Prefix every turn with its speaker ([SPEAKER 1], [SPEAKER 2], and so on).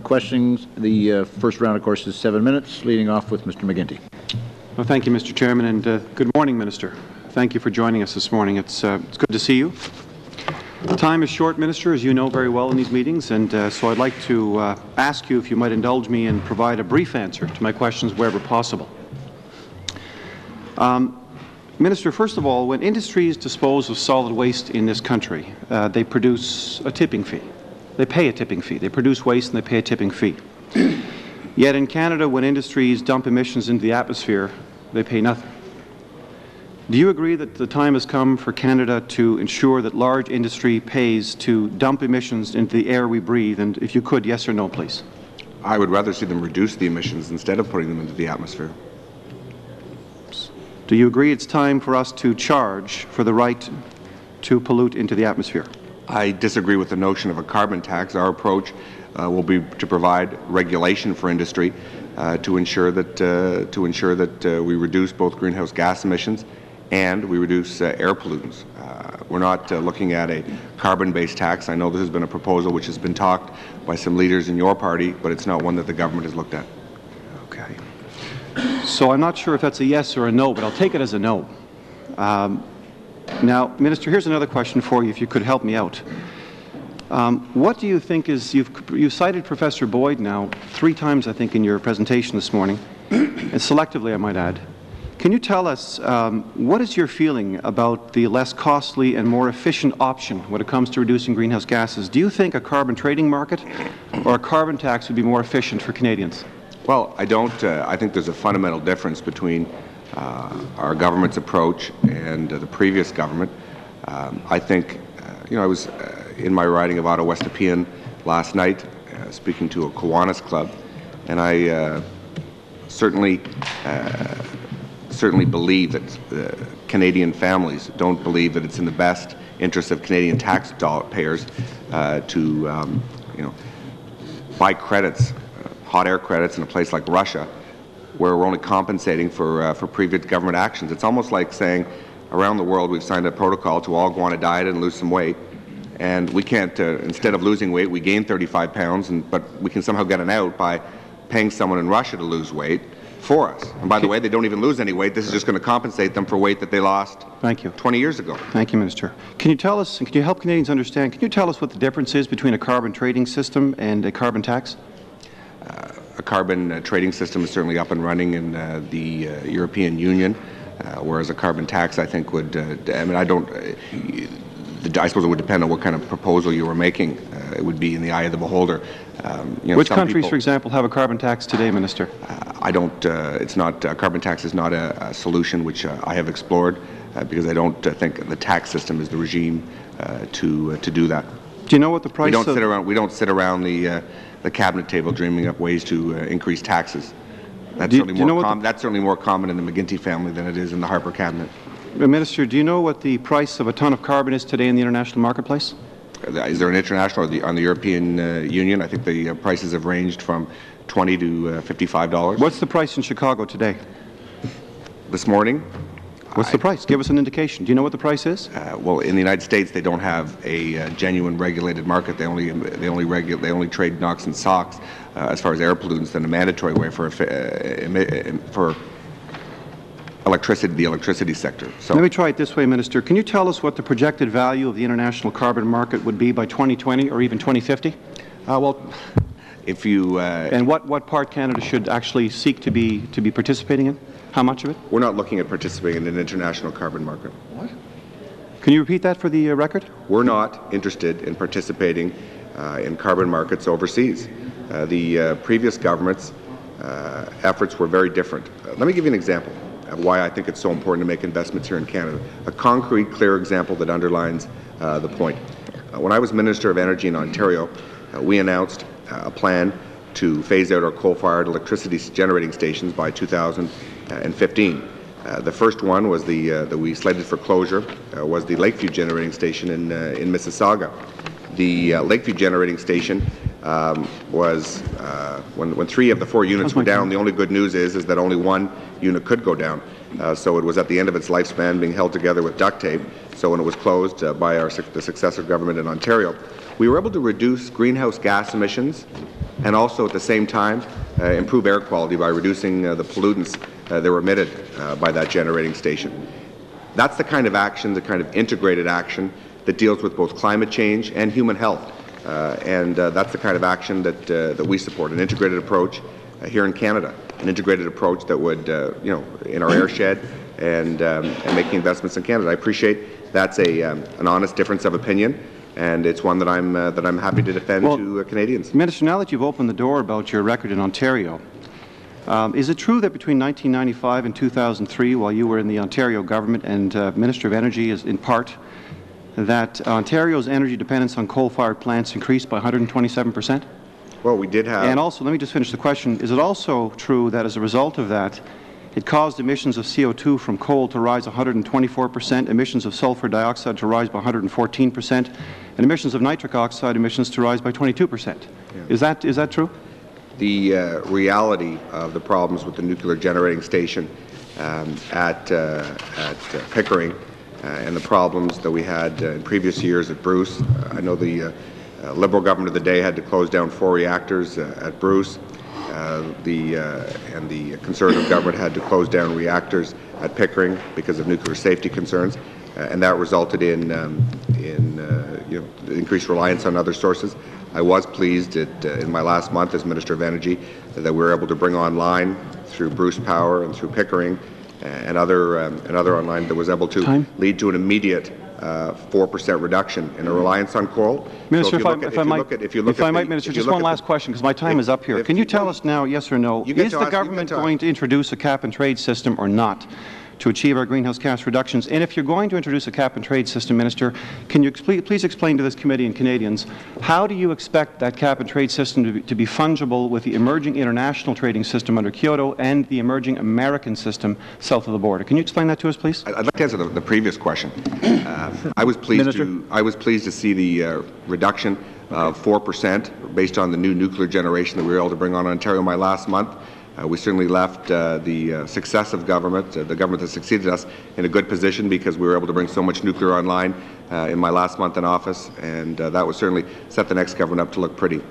[SPEAKER 1] questions. The first round, of course, is 7 minutes, leading off with Mr. McGuinty.
[SPEAKER 2] Well, thank you, Mr. Chairman, and good morning, Minister. Thank you for joining us this morning. It's good to see you. The time is short, Minister, as you know very well in these meetings, and so I'd like to ask you if you might indulge me and provide a brief answer to my questions wherever possible. Minister, first of all, when industries dispose of solid waste in this country, they produce a tipping fee. They pay a tipping fee. They produce waste and they pay a tipping fee. Yet in Canada, when industries dump emissions into the atmosphere, they pay nothing. Do you agree that the time has come for Canada to ensure that large industry pays to dump emissions into the air we breathe? And if you could, yes or no, please.
[SPEAKER 3] I would rather see them reduce the emissions instead of putting them into the atmosphere.
[SPEAKER 2] Do you agree it's time for us to charge for the right to pollute into the atmosphere?
[SPEAKER 3] I disagree with the notion of a carbon tax. Our approach will be to provide regulation for industry to ensure that we reduce both greenhouse gas emissions and we reduce air pollutants. We're not looking at a carbon-based tax. I know this has been a proposal which has been talked by some leaders in your party, but it's not one that the government has looked at.
[SPEAKER 2] Okay. So I'm not sure if that's a yes or a no, but I'll take it as a no. Now, Minister, here's another question for you, if you could help me out. What do you think is, you've cited Professor Boyd now 3 times, I think, in your presentation this morning, and selectively, I might add. Can you tell us what is your feeling about the less costly and more efficient option when it comes to reducing greenhouse gases? Do you think a carbon trading market or a carbon tax would be more efficient for Canadians?
[SPEAKER 3] Well, I don't. I think there's a fundamental difference between our government's approach and the previous government. I think, I was in my riding of Ottawa-Westapian last night, speaking to a Kiwanis club, and I certainly believe that Canadian families don't believe that it's in the best interest of Canadian taxpayers to buy credits, hot air credits in a place like Russia, where we're only compensating for previous government actions. It's almost like saying, around the world we've signed a protocol to all go on a diet and lose some weight, and we can't, instead of losing weight, we gain 35 pounds, but we can somehow get an out by paying someone in Russia to lose weight for us. And by the way, they don't even lose any weight. This is just going to compensate them for weight that they lost 20 years ago.
[SPEAKER 2] Thank you, Minister. Can you tell us, and can you help Canadians understand, can you tell us what the difference is between a carbon trading system and a carbon tax?
[SPEAKER 3] A carbon trading system is certainly up and running in the European Union, whereas a carbon tax, I think, would, I suppose it would depend on what kind of proposal you were making. It would be in the eye of the beholder.
[SPEAKER 2] Which countries, for example, have a carbon tax today, Minister?
[SPEAKER 3] I don't. It's not. Carbon tax is not a solution which I have explored because I don't think the tax system is the regime to do that.
[SPEAKER 2] Do you know what the price?
[SPEAKER 3] We don't sit around the cabinet table dreaming up ways to increase taxes. That's certainly more common in the McGuinty family than it is in the Harper cabinet.
[SPEAKER 2] Minister, do you know what the price of a ton of carbon is today in the international marketplace?
[SPEAKER 3] Is there an international or on the European Union? I think the prices have ranged from $20 to $55.
[SPEAKER 2] What's the price in Chicago today?
[SPEAKER 3] This morning?
[SPEAKER 2] What's the price? Give us an indication. Do you know what the price is?
[SPEAKER 3] Well, in the United States, they don't have a genuine regulated market. They only trade NOx and SOx as far as air pollutants in a mandatory way for electricity, the electricity sector. So
[SPEAKER 2] let me try it this way, Minister. Can you tell us what the projected value of the international carbon market would be by 2020 or even 2050?
[SPEAKER 3] Well, if you
[SPEAKER 2] and what part Canada should actually seek to be participating in? How much of it?
[SPEAKER 3] We're not looking at participating in an international carbon market.
[SPEAKER 2] What? Can you repeat that for the record?
[SPEAKER 3] We're not interested in participating in carbon markets overseas. The previous government's efforts were very different. Let me give you an example of why I think it's so important to make investments here in Canada. A concrete, clear example that underlines the point. When I was Minister of Energy in Ontario, we announced a plan to phase out our coal-fired electricity generating stations by 2015. The first one was that we slated for closure was the Lakeview generating station in Mississauga. The Lakeview generating station was when 3 of the 4 units were down. The only good news is that only 1 unit could go down. So it was at the end of its lifespan, being held together with duct tape. So when it was closed by the successor government in Ontario, we were able to reduce greenhouse gas emissions and also at the same time improve air quality by reducing the pollutants that were emitted by that generating station. That's the kind of action, the kind of integrated action that deals with both climate change and human health. That's the kind of action that we support, an integrated approach here in Canada, an integrated approach that would, in our airshed and making investments in Canada. I appreciate that's an honest difference of opinion, and it's one that I'm happy to defend to Canadians.
[SPEAKER 2] Minister, now that you've opened the door about your record in Ontario, is it true that between 1995 and 2003, while you were in the Ontario government and Minister of Energy is in part, that Ontario's energy dependence on coal-fired plants increased by 127%?
[SPEAKER 3] Well, we did have...
[SPEAKER 2] And also, let me just finish the question, is it also true that as a result of that, it caused emissions of CO2 from coal to rise 124%, emissions of sulfur dioxide to rise by 114%, and emissions of nitric oxide emissions to rise by 22%? Yeah. Is that true?
[SPEAKER 3] The reality of the problems with the nuclear generating station at Pickering and the problems that we had in previous years at Bruce. I know the Liberal government of the day had to close down 4 reactors at Bruce. And the Conservative government had to close down reactors at Pickering because of nuclear safety concerns, and that resulted in increased reliance on other sources. I was pleased in my last month as Minister of Energy that we were able to bring online through Bruce Power and through Pickering and other online that was able to lead to an immediate 4% reduction in a reliance on coal.
[SPEAKER 2] Minister, if I might, Minister, just one last question, because my time is up here. Can you tell us now, yes or no, is the government going to introduce a cap-and-trade system or not to achieve our greenhouse gas reductions? And if you're going to introduce a cap-and-trade system, Minister, can you please explain to this committee and Canadians, how do you expect that cap-and-trade system to be fungible with the emerging international trading system under Kyoto and the emerging American system south of the border? Can you explain that to us, please?
[SPEAKER 3] I'd like to answer the previous question. I was pleased to see the reduction of 4% based on the new nuclear generation that we were able to bring on Ontario my last month. We certainly left the successive government, the government that succeeded us, in a good position because we were able to bring so much nuclear online in my last month in office, and that would certainly set the next government up to look pretty.